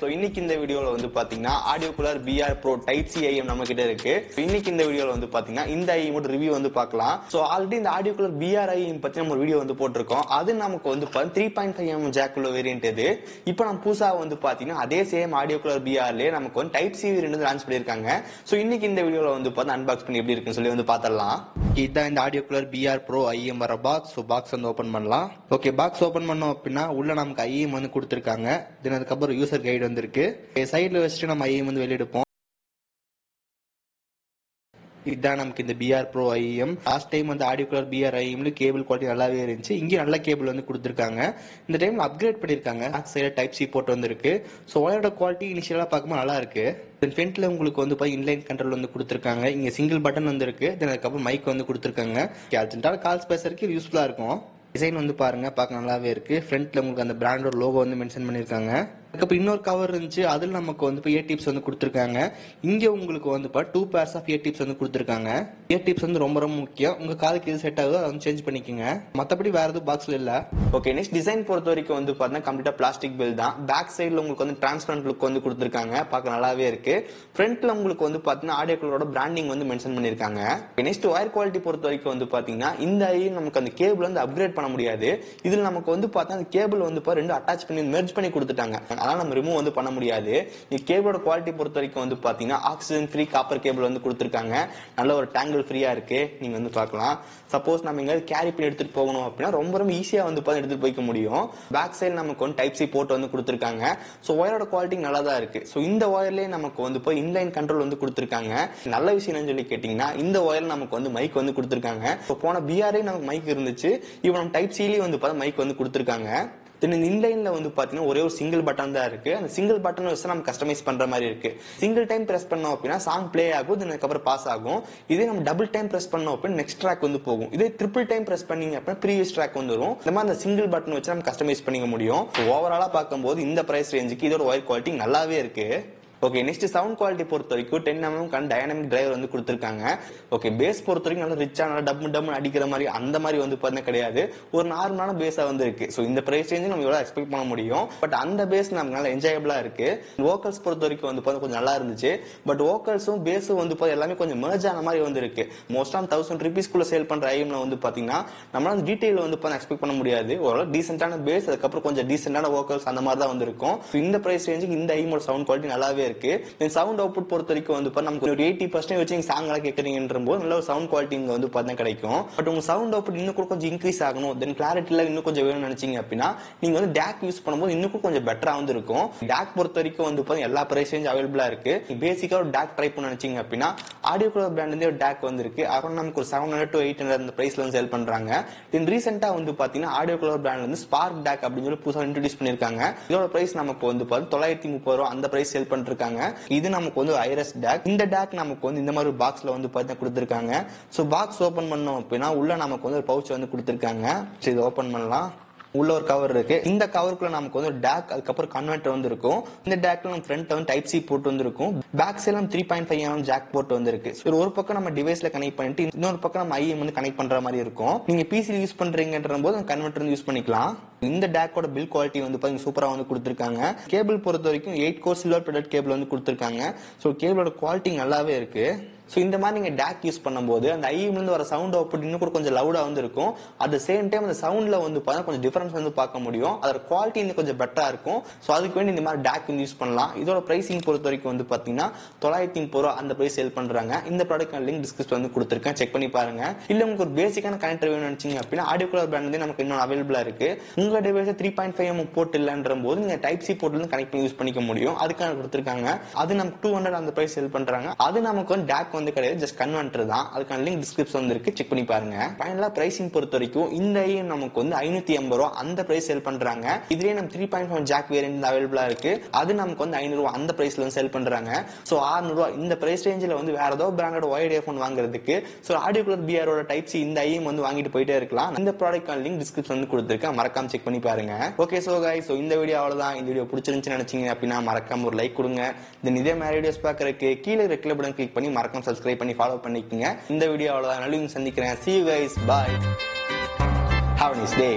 So இன்னைக்கு இந்த வீடியோல வந்து பாத்தீங்கன்னா audio cooler BR Pro Type C IM நம்ம கிட்ட இருக்கு. இன்னைக்கு இந்த வீடியோல வந்து பாத்தீங்கன்னா இந்த IM ஓட ரிவ்யூ வந்து பார்க்கலாம். சோ ஆல்ரெடி இந்த ஆடியோ கூலர் BR IM பத்தி நம்ம ஒரு வீடியோ வந்து போட்டுருக்கோம். அது நமக்கு வந்து 3.5mm ஜாக் உள்ள வேரியன்ட் இது. இப்போ நம்ம புதுசா வந்து பாத்தீங்கன்னா அதே சேம் ஆடியோ கூலர் BRலயே நமக்கு வந்து Type C வேரியன்ட் வந்து லான்ச் பண்ணிருக்காங்க. சோ இன்னைக்கு இந்த வீடியோல வந்து பாத்தா அன்பாக்ஸ் பண்ணி எப்படி இருக்குன்னு சொல்லி வந்து பார்த்தறலாம். இதான் இந்த audio cooler BR Pro IM வர பாக்ஸ். சோ பாக்ஸ் வந்து ஓபன் பண்ணலாம். ஓகே, பாக்ஸ் ஓபன் பண்ணோம் அப்படின்னா உள்ள நமக்கு IM வந்து கொடுத்திருக்காங்க. தென் அதுக்கப்புறம் யூசர் கைடு வந்திருக்கு. சைடுல வச்சுட்டு நம்ம IM வந்து வெளியெடுப்போம். இதுதான் நமக்கு இந்த BR Pro IM. Last time வந்து ஆடியோ கூலர் BR IMல கேபிள் குவாலிட்டி நல்லாவே இருந்துச்சு. இங்கே நல்ல கேபிள் வந்து கொடுத்துருக்காங்க. இந்த டைம்ல அப்கிரேட் பண்ணிருக்காங்க. Back side type C port வந்திருக்கு. ஸோ ஒயரோட குவாலிட்டி இனிஷியலா பார்க்கும்போது நல்லா இருக்கு. தென் ஃப்ரண்ட்ல உங்களுக்கு வந்து இன்லைன் கண்ட்ரோல் வந்து கொடுத்துருக்காங்க. இங்க சிங்கிள் பட்டன் வந்து இருக்கு. தென் அதுக்கப்புறம் மைக் வந்து கொடுத்துருக்காங்க. அர்ஜென்ட்டான கால்ஸ் பேசுறதுக்கு இது யூஸ்ஃபுல்லா இருக்கும். டிசைன் வந்து பாருங்க, பார்க்க நல்லாவே இருக்கு. ஃப்ரண்ட்ல உங்களுக்கு அந்த பிராண்டோட லோகோ வந்து மென்ஷன் பண்ணிருக்காங்க. அதுக்கப்புறம் இன்னொரு கவர் இருந்துச்சு. அதில் நமக்கு வந்து இயர் டிப்ஸ் வந்து கொடுத்துருக்காங்க. இங்க உங்களுக்கு வந்து 2 pairs ஆஃப் இயர் டிப்ஸ் வந்து கொடுத்துருக்காங்க. இயர் டிப்ஸ் வந்து ரொம்ப ரொம்ப முக்கியம். உங்க காதுக்கு எது செட் ஆகுதோ அதை வந்து சேஞ்ச் பண்ணிக்கோங்க. மற்றபடி வேற எதுவும் பாக்ஸ்ல இல்ல. ஓகே, நெக்ஸ்ட் டிசைன் பொறுத்த வரைக்கும் வந்து பாத்தீங்கன்னா கம்ப்ளீட்டா பிளாஸ்டிக் பில் தான். பேக் சைடுல உங்களுக்கு வந்து டிரான்ஸ்பரண்ட் லுக் வந்து கொடுத்துருக்காங்க. பார்க்க நல்லாவே இருக்கு. ஃப்ரண்ட்ல உங்களுக்கு வந்து பாத்தீங்கன்னா ஆடியோ கூலரோட பிராண்டிங் வந்து மென்ஷன் பண்ணிருக்காங்க. நெக்ஸ்ட் ஒயர் குவாலிட்டி பொறுத்த வரைக்கும் வந்து பாத்தீங்கன்னா இந்த நமக்கு அந்த கேபிள் வந்து அப்கிரேட் பண்ண முடியாது. இதுல நமக்கு வந்து பார்த்தா அந்த கேபிள் வந்து ரெண்டு அட்டாச் பண்ணி மெர்ஜ் பண்ணி கொடுத்துட்டாங்க. அதனால நம்ம ரிமூவ் வந்து பண்ண முடியாது. இந்த கேபிளோட குவாலிட்டி பொறுத்த வரைக்கும் வந்து பாத்தீங்கன்னா ஆக்சிஜன் ஃப்ரீ காப்பர் கேபிள் வந்து கொடுத்துருக்காங்க. நல்ல ஒரு டேங்கிள் ஃப்ரீயா இருக்கு. நீங்க வந்து பார்க்கலாம். சப்போஸ் நம்ம எங்கேயாவது கேரி பண்ணி எடுத்துட்டு போகணும் அப்படின்னா ரொம்ப ரொம்ப ஈஸியா வந்து எடுத்துட்டு போய்க்க முடியும். பேக் சைடு நமக்கு வந்து டைப் C போர்ட் வந்து கொடுத்துருக்காங்க. ஸோ ஒயரோட குவாலிட்டி நல்லா தான் இருக்கு. ஸோ இந்த ஒயர்லயே நமக்கு வந்து இன்லைன் கண்ட்ரோல் வந்து கொடுத்துருக்காங்க. நல்ல விஷயம் என்னன்னு சொல்லி கேட்டீங்கன்னா இந்த ஒயர்ல நமக்கு வந்து மைக் வந்து கொடுத்துருக்காங்க. போன BRலே நமக்கு மைக் இருந்துச்சு. இப்போ நம்ம டைப் Cலயே வந்து மைக் வந்து கொடுத்துருக்காங்க. தென் இந்த இன்லைன்ல வந்து பாத்தீங்கன்னா ஒரே ஒரு சிங்கிள் பட்டன் தான் இருக்கு. அந்த சிங்கிள் பட்டன் வச்சு நம்ம கஸ்டமைஸ் பண்ற மாதிரி இருக்கு. சிங்கிள் டைம் பிரஸ் பண்ணோம் அப்படின்னா சாங் பிளே ஆகும். தென் அதுக்கப்புறம் பாஸ் ஆகும். இதே நம்ம டபுள் டைம் பிரஸ் பண்ணோம் அப்படின்னா நெக்ஸ்ட் ட்ராக் வந்து போகும். இதே ட்ரிபிள் டைம் பிரஸ் பண்ணீங்க அப்படின்னா ப்ரீவியஸ் ட்ராக் வந்து வரும். இந்த மாதிரி அந்த சிங்கிள் பட்டன் வச்சு நம்ம கஸ்டமைஸ் பண்ணிக்க முடியும். ஓவராலா பார்க்கும்போது இந்த பிரைஸ் ரேஞ்சுக்கு இதோட ஒயர் குவாலிட்டி நல்லாவே இருக்கு. ஓகே, நெக்ஸ்ட் சவுண்ட் குவாலிட்டி பொறுத்த வரைக்கும் 10mm டைனமிக் டிரைவர் வந்து கொடுத்துருக்காங்க. ஓகே, பேஸ் பொறுத்த வரைக்கும் நல்லா ரிச்சா நல்லா டம்மு அடிக்கிற மாதிரி அந்த மாதிரி வந்து பார்த்தீங்கன்னா கிடையாது. ஒரு நார்மலான பேஸா வந்து இருக்கு. ஸோ இந்த பிரைஸ் ரேஞ்சு நம்ம எவ்வளோ எக்ஸ்பெக்ட் பண்ண முடியும். பட் அந்த பேஸ் நமக்கு நல்லா என்ஜாயபிளா இருக்கு. வோக்கல்ஸ் பொறுத்த வரைக்கும் வந்து கொஞ்சம் நல்லா இருந்துச்சு. பட் வோக்கல்ஸும் பேஸும் வந்து எல்லாமே கொஞ்சம் மெர்ஜ் ஆன மாதிரி வந்து இருக்கு. மோஸ்ட் ஆஃப் 1000 rupeesக்குள்ள சேல் பண்ற ஐஎம்ல வந்து பாத்தீங்கன்னா நம்மளால அந்த டீடைல் வந்து எக்ஸ்பெக்ட் பண்ண முடியாது. ஓரளவு டீசென்டான பேஸ், அதுக்கப்புறம் கொஞ்சம் டீசென்டான வோக்கல்ஸ் அந்த மாதிரி தான் வந்து இருக்கும். இந்த பிரைஸ் ரேஞ்சுக்கு இந்த ஐஎமோட சவுண்ட் குவாலிட்டி நல்லாவே இருக்கு. சவுண்ட் அவுட்புட் பொறுத்த வரைக்கும் வந்து நமக்கு ஒரு 80% வச்சு நீங்க சாங் எல்லாம் கேட்கறீங்கன்ற போது நல்ல ஒரு சவுண்ட் குவாலிட்டி இங்க வந்து பார்த்தா கிடைக்கும். பட் உங்க சவுண்ட் அவுட்புட் இன்னும் கூட கொஞ்சம் இன்க்ரீஸ் ஆகணும், தென் கிளாரிட்டில இன்னும் கொஞ்சம் வேணும்னு நினைச்சீங்க அப்படின்னா நீங்க வந்து DAC யூஸ் பண்ணும்போது இன்னும் கொஞ்சம் பெட்டரா வந்து இருக்கும். DAC பொறுத்த வரைக்கும் வந்து எல்லா பிரைஸ் ரேஞ்ச் அவைலபிளா இருக்கு. பேசிக்கா ஒரு DAC ட்ரை பண்ண நினைச்சீங்க அப்படின்னா ஆடியோ கூலர் பிராண்ட்ல ஒரு DAC வந்து இருக்கு. அப்புறம் நமக்கு ஒரு 700 to 800 அந்த பிரைஸ்ல வந்து சேல் பண்றாங்க. தென் ரீசெண்டா வந்து பாத்தீங்கன்னா ஆடியோ கூலர் பிராண்ட்ல வந்து ஸ்பார்க் DAC அப்படின்னு சொல்லி புதுசா இன்ட்ரோடியூஸ் பண்ணிருக்காங்க. இதோட பிரைஸ் நமக்கு வந்து 930 ரூபாய் அந்த பிரைஸ் சேல் பண்ணிருக்காங்க. இது நமக்கு வந்து IRS DAC. இந்த DAC நமக்கு வந்து இந்த மாதிரி பாக்ஸ்ல வந்து கொடுத்திருக்காங்க. சோ பாக்ஸ் ஓபன் பண்ணோம் அப்படின்னா உள்ள நமக்கு வந்து ஒரு பவுச் வந்து கொடுத்திருக்காங்க. சோ இதை ஓபன் பண்ணலாம். உள்ள ஒரு கவர் இருக்கு. இந்த கவருக்குள்ள நமக்கு வந்து DAC அதுக்கப்புறம் கன்வெர்ட்டர் வந்து இருக்கும். இந்த DACல நம்ம ஃப்ரண்ட்ல வந்து டைப் C போர்ட் வந்து இருக்கும். பேக் சைடுல 3.5mm ஜாக் போர்ட் வந்து இருக்கு. ஒரு பக்கம் நம்ம டிவைஸ்ல கனெக்ட் பண்ணிட்டு இன்னொரு பக்கம் நம்ம IM வந்து கனெக்ட் பண்ற மாதிரி இருக்கும். நீங்க PC யூஸ் பண்றீங்கன்ற போது கன்வெர்ட்டர் வந்து யூஸ் பண்ணிக்கலாம். இந்த DACோட பில் குவாலிட்டி வந்து பாத்தீங்கன்னா சூப்பரா வந்து கொடுத்திருக்காங்க. கேபிள் பொறுத்த வரைக்கும் 8 கோர் சில்வர் பிளேட்டட் கேபிள் வந்து கொடுத்திருக்காங்க. சோ கேபிளோட குவாலிட்டி நல்லாவே இருக்கு. சோ இந்த மாதிரி நீங்க DAC யூஸ் பண்ணும்போது அந்த IM இருந்து வர சவுண்ட் அவுட்புட் இன்னும் கூட கொஞ்சம் லவுடா வந்து இருக்கும். அட் த சேம் டைம் அந்த சவுண்ட்ல வந்து கொஞ்சம் டிஃபரன்ஸ் வந்து பார்க்க முடியும். அதோட குவாலிட்டி இன்னும் கொஞ்சம் பெட்டரா இருக்கும். சோ அதுக்கு வேண்டி இந்த மாதிரி DAC யூஸ் பண்ணலாம். இதோட பிரைசிங் பொறுத்த வரைக்கும் வந்து பாத்தீங்கன்னா 930 ரூபாய் அந்த பிரைஸ் சேல் பண்றாங்க. இந்த ப்ராடக்ட் லிங்க் டிஸ்கிரிப்ஷன்ல வந்து கொடுத்திருக்கேன், செக் பண்ணி பாருங்க. இல்ல உங்களுக்கு ஒரு பேசிக்கான கனெக்டர் வேணும்னு நினைச்சீங்க அப்படின்னா ஆடியோ கூலர் பிராண்ட் வந்து நமக்கு இன்னும் அவைலபிளா இருக்கு. உங்க டிவைஸ் 3.5mm போர்ட் இல்லன்ற போது நீங்க டைப் C போர்ட்ல இருந்து கனெக்ட் பண்ணி யூஸ் பண்ணிக்க முடியும். அதுக்கான கொடுத்திருக்காங்க. அது நமக்கு 200 அந்த பிரைஸ் சேல் பண்றாங்க. அது நமக்கு வந்து DAC வந்து கிடையாது, ஜஸ்ட் கன்வெர்ட்டர் தான். அதுக்கான லிங்க் டிஸ்கிரிப்ஷன் வந்து இருக்கு, செக் பண்ணி பாருங்க. ஃபைனலா பிரைசிங் பொறுத்த வரைக்கும் இந்த IM நமக்கு வந்து 580 ரூபாய் அந்த பிரைஸ் சேல் பண்றாங்க. இதுலயே நம்ம 3.5 ஜாக் வேரியன்ட் அவைலபிளா இருக்கு. அது நமக்கு வந்து 500 ரூபாய் அந்த பிரைஸ்ல வந்து சேல் பண்றாங்க. சோ 600 ரூபாய் இந்த பிரைஸ் ரேஞ்சில வந்து வேற ஏதோ பிராண்டோட ஒயர்ட் இயர்போன் வாங்குறதுக்கு சோ ஆடியோ கூலர் BRோட டைப் C இந்த IM வந்து வாங்கிட்டு போயிட்டே இருக்கலாம். இந்த ப்ராடக்ட்கான லிங்க் டிஸ்கிரிப்ஷன் வந்து கொடுத்திருக்கேன், மறக்காம செக் பண்ணி பாருங்க. ஓகே, சோ गाइस, சோ இந்த வீடியோ அவ்வளவுதான். இந்த வீடியோ பிடிச்சிருந்துச்சுன்னு நினைச்சீங்க அப்படின்னா மறக்காம ஒரு லைக் கொடுங்க. தென் இதே மாதிரி வீடியோஸ் பார்க்கறதுக்கு கீழே ரெட் கலர் பட்டன் கிளிக் பண்ணி மறக்காம சப்ஸ்கிரைப் பண்ணி ஃபாலோ பண்ணிக்கங்க. இந்த வீடியோ அவ்வளவுதான். நல்ல சந்திக்கிறேன். See you guys. Bye. Have a nice day.